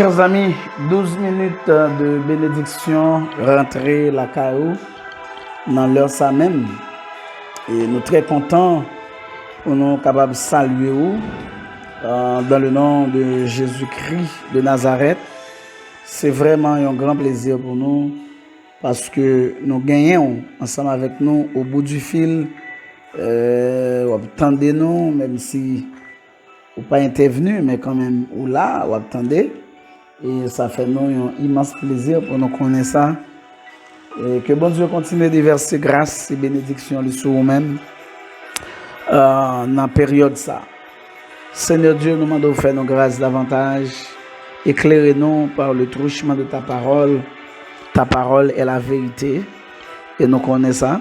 Chers amis, 12 minutes de bénédiction, rentrer la caillou dans l'heure ça même. Et nous très contents pour nous capables de saluer dans le nom de Jésus-Christ de Nazareth. C'est vraiment un grand plaisir pour nous parce que nous gagnons ensemble avec nous au bout du fil. Attendez-nous, même si vous pas intervenu, mais quand même, ou là, vous attendez. Et ça fait nous un immense plaisir pour nous connaître ça. Et que bon Dieu continue de verser grâce et bénédiction sur vous-même dans la période ça. Seigneur Dieu, nous demandons de faire nos grâces davantage. Éclairez-nous par le truchement de ta parole. Ta parole est la vérité. Et nous connaissons ça.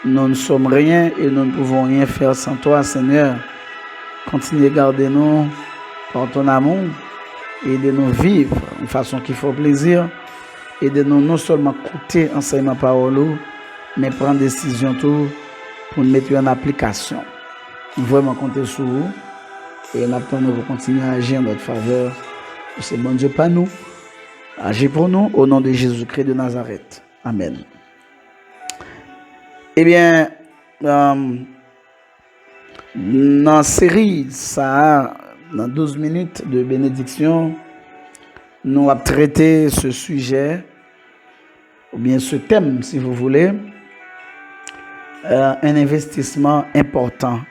Nous ne sommes rien et nous ne pouvons rien faire sans toi, Seigneur. Continue de garder nous par ton amour. Et de nous vivre de façon qui fait plaisir. Et de nous non seulement écouter enseignement parole, mais prendre décision tout pour nous mettre en application. Nous vraiment compter sur vous. Et nous attendons pour continuer à agir en notre faveur. C'est bon Dieu pas nous. Agis pour nous au nom de Jésus-Christ de Nazareth. Amen. Eh bien, dans la série, ça, dans 12 minutes de bénédiction, nous avons traité ce sujet, ou bien ce thème, si vous voulez, un investissement important.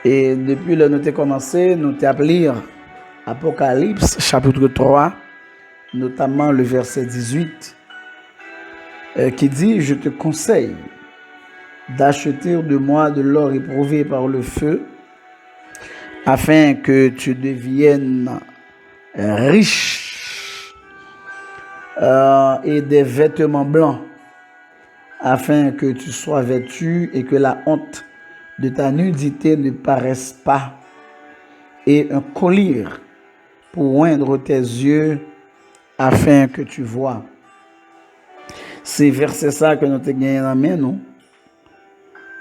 Et depuis le nous avons commencé, nous avons appelé Apocalypse, chapitre 3, notamment le verset 18, qui dit « Je te conseille d'acheter de moi de l'or éprouvé par le feu, afin que tu deviennes riche et des vêtements blancs, afin que tu sois vêtu et que la honte de ta nudité ne paraisse pas, et un collier pour oindre tes yeux, afin que tu vois. » C'est verset ça que nous te gagné dans la main, nous.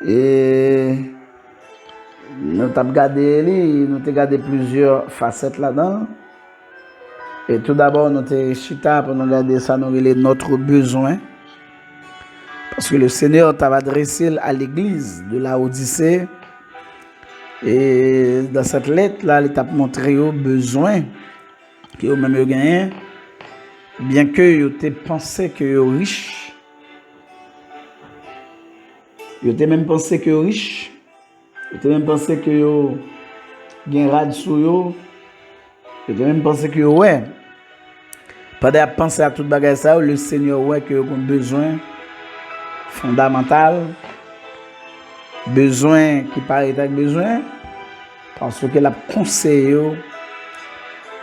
Et nous avons regardé plusieurs facettes là-dedans. Et tout d'abord, nous avons chita pour nous regarder ça, nous avons notre besoin. Parce que le Seigneur t'a adressé à l'église de la Odyssée. Et dans cette lettre-là, il t'a montré aux besoins que vous même gagné. Bien que vous ayez pensé que vous êtes riche. Vous avez même pensé que vous êtes riche. Vous avez même pensé que vous avez rad sur vous. Vous avez même pensé que vous avez. Pendant à penser à tout bagage ça, le Seigneur ouais que vous avez besoin fondamental, besoin qui paraît être besoin, parce que la conseille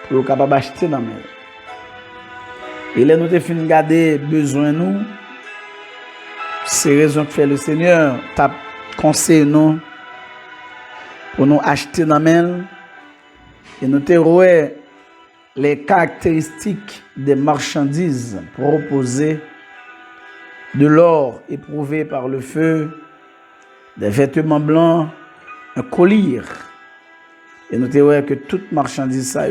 pour être capable d'acheter dans le. Et là, nous avons fini de garder besoin nous. C'est raison que fait le Seigneur t'a conseillé nous pour nous acheter dans le. Et nous avons les caractéristiques des marchandises proposées, de l'or éprouvé par le feu, des vêtements blancs, un collier. Et nous avons que toute marchandise ça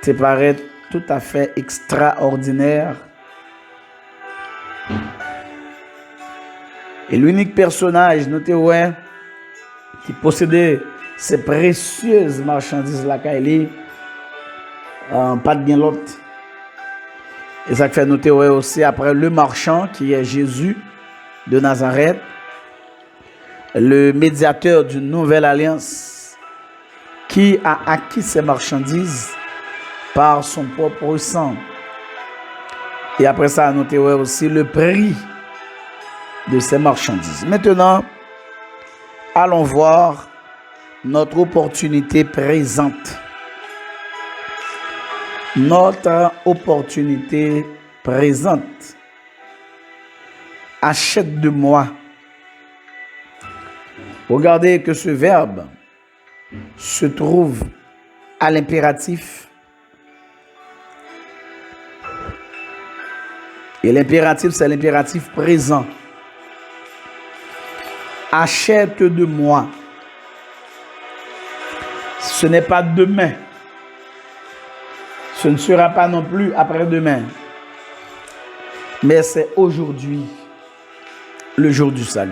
te paraît tout à fait extraordinaire. Et l'unique personnage, notez qui possédait ces précieuses marchandises là, pas de bien l'autre. Et ça fait noter aussi après le marchand qui est Jésus de Nazareth, le médiateur d'une nouvelle alliance qui a acquis ces marchandises par son propre sang. Et après ça, notez aussi le prix de ces marchandises. Maintenant, allons voir notre opportunité présente. Notre opportunité présente. Achète de moi. Regardez que ce verbe se trouve à l'impératif. Et l'impératif, c'est l'impératif présent. Achète de moi. Ce n'est pas demain. Ce ne sera pas non plus après-demain. Mais c'est aujourd'hui, le jour du salut.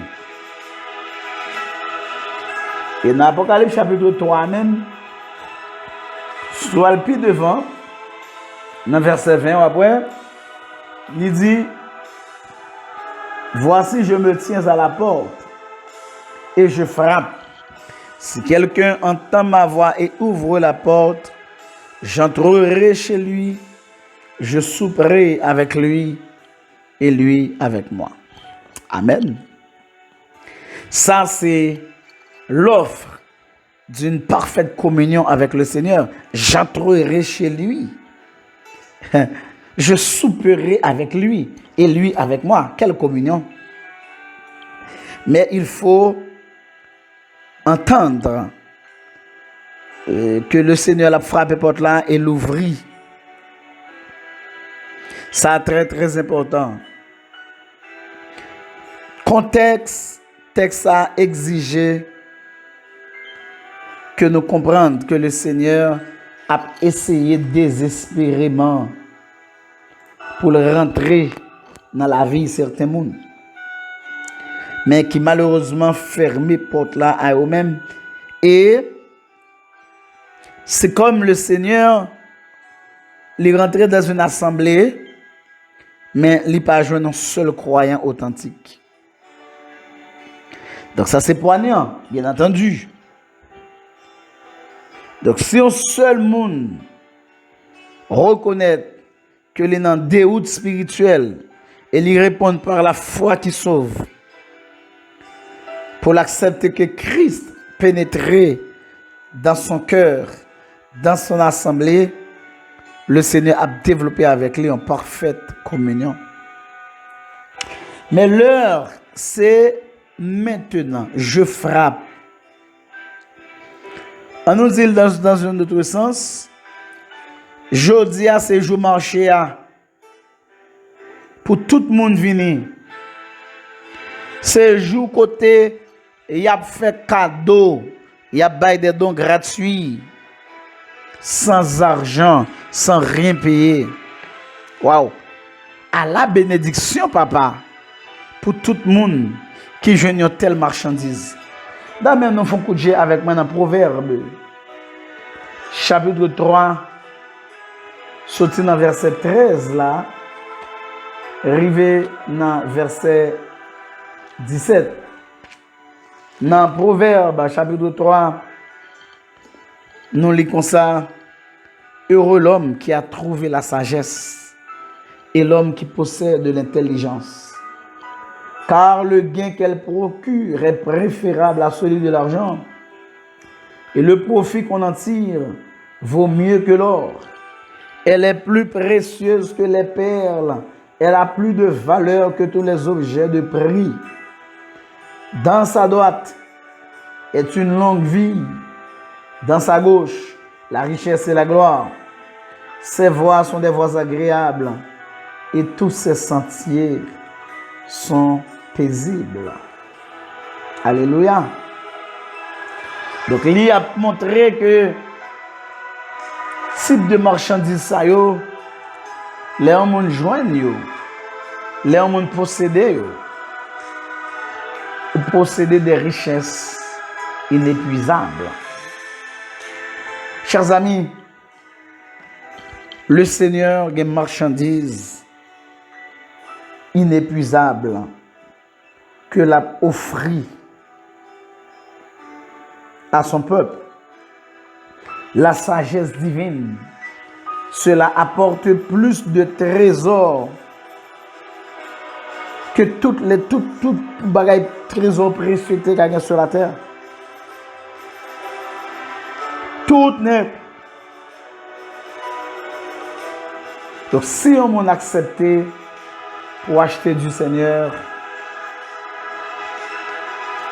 Et dans Apocalypse chapitre 3 même, soit le pied devant, dans verset 20 après, il dit, voici je me tiens à la porte et je frappe. Si quelqu'un entend ma voix et ouvre la porte, j'entrerai chez lui, je souperai avec lui et lui avec moi. Amen. Ça, c'est l'offre d'une parfaite communion avec le Seigneur. J'entrerai chez lui. Je souperai avec lui et lui avec moi. Quelle communion. Mais il faut entendre que le Seigneur a frappé porte là et l'ouvrit. Ça très très important. Contexte, texte a exigé que nous comprenions que le Seigneur a essayé désespérément pour rentrer dans la vie de certains mondes, mais qui malheureusement fermé porte là à eux-mêmes. Et c'est comme le Seigneur, il est rentré dans une assemblée, mais il n'a pas joué un seul croyant authentique. Donc ça c'est poignant, bien entendu. Donc si un seul monde reconnaît que les dans déroute spirituelle et lui répond par la foi qui sauve, pour l'accepter que Christ pénétrait dans son cœur, dans son assemblée, le Seigneur a développé avec lui en parfaite communion. Mais l'heure, c'est maintenant. Je frappe. On nous dit dans un autre sens, jeudi à ces jours marché pour tout le monde venir. Ces jours côté, il y a fait cadeau, il y a bail des dons gratuits, sans argent, sans rien payer. Waouh! À la bénédiction, papa, pour tout le monde qui joue une telle marchandise. D'ailleurs, nous faisons coup de jet avec moi dans Proverbe, chapitre 3, sorti dans verset 13 là, arrivé dans verset 17. Dans Proverbe, chapitre 3, nous lisons ça. Heureux l'homme qui a trouvé la sagesse et l'homme qui possède de l'intelligence. Car le gain qu'elle procure est préférable à celui de l'argent. Et le profit qu'on en tire vaut mieux que l'or. Elle est plus précieuse que les perles. Elle a plus de valeur que tous les objets de prix. Dans sa droite est une longue vie. Dans sa gauche, la richesse et la gloire. Ses voies sont des voies agréables. Et tous ses sentiers sont paisibles. Alléluia. Donc, il a montré que type de marchandises ça yo, les hommes joignent yo, les hommes possédent yo, ou posséder des richesses inépuisables. Chers amis, le Seigneur a une marchandise inépuisable que l'a offert à son peuple. La sagesse divine, cela apporte plus de trésors que tout bagaille trésors précieux qu'il y a sur la terre. Tout net. Donc si on m'a accepté pour acheter du Seigneur,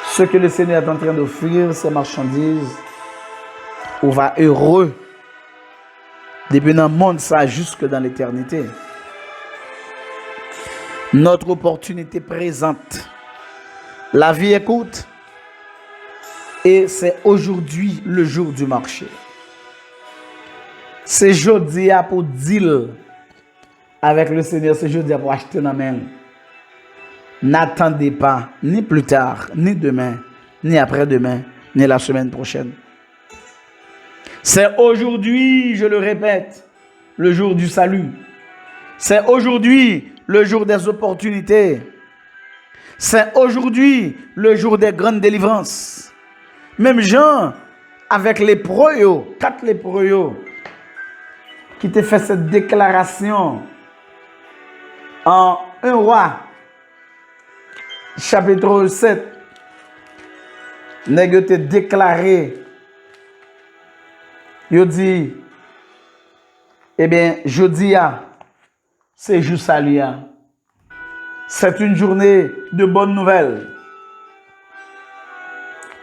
ce que le Seigneur est en train d'offrir, ces marchandises, on va heureux depuis dans le monde ça jusque dans l'éternité. Notre opportunité présente. La vie est courte et c'est aujourd'hui le jour du marché. C'est jeudi pour deal avec le Seigneur, c'est jeudi pour acheter la main. N'attendez pas, ni plus tard, ni demain, ni après-demain, ni la semaine prochaine. C'est aujourd'hui, je le répète, le jour du salut. C'est aujourd'hui le jour des opportunités. C'est aujourd'hui le jour des grandes délivrances. Même Jean, avec les lépreux, 4 lépreux, qui t'a fait cette déclaration en 1 roi, chapitre 7, nèg te déclaré, il dit, eh bien, jeudi, c'est jour salut. C'est une journée de bonnes nouvelles.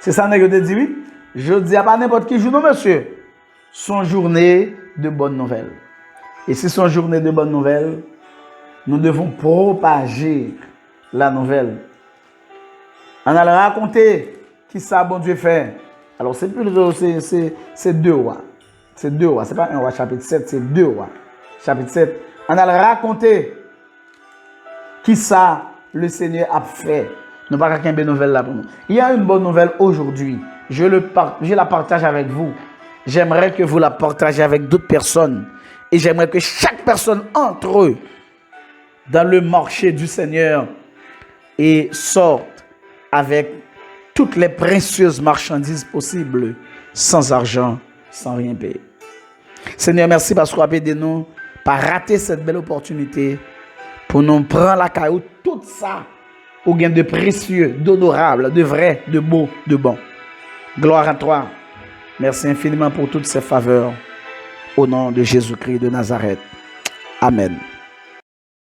C'est ça nèg te dit, oui? Jeudi, pas n'importe qui jour, non, monsieur. Son journée de bonnes nouvelles. Et si son journée de bonnes nouvelles, nous devons propager la nouvelle. On a raconté qui ça bon Dieu fait. Alors c'est plutôt c'est 2 rois. C'est 2 rois, c'est pas 1 roi chapitre 7, c'est 2 rois. Chapitre 7. On a raconté qui ça le Seigneur a fait. Nous pas qu'une bonne nouvelle là pour nous. Il y a une bonne nouvelle aujourd'hui. Je la partage avec vous. J'aimerais que vous la partagez avec d'autres personnes. Et j'aimerais que chaque personne entre eux dans le marché du Seigneur et sorte avec toutes les précieuses marchandises possibles, sans argent, sans rien payer. Seigneur, merci parce que vous avez aidé nous pas rater cette belle opportunité pour nous prendre la caillou, tout ça, au gain de précieux, d'honorable, de vrai, de beau, de bon. Gloire à toi. Merci infiniment pour toutes ces faveurs. Au nom de Jésus-Christ de Nazareth. Amen.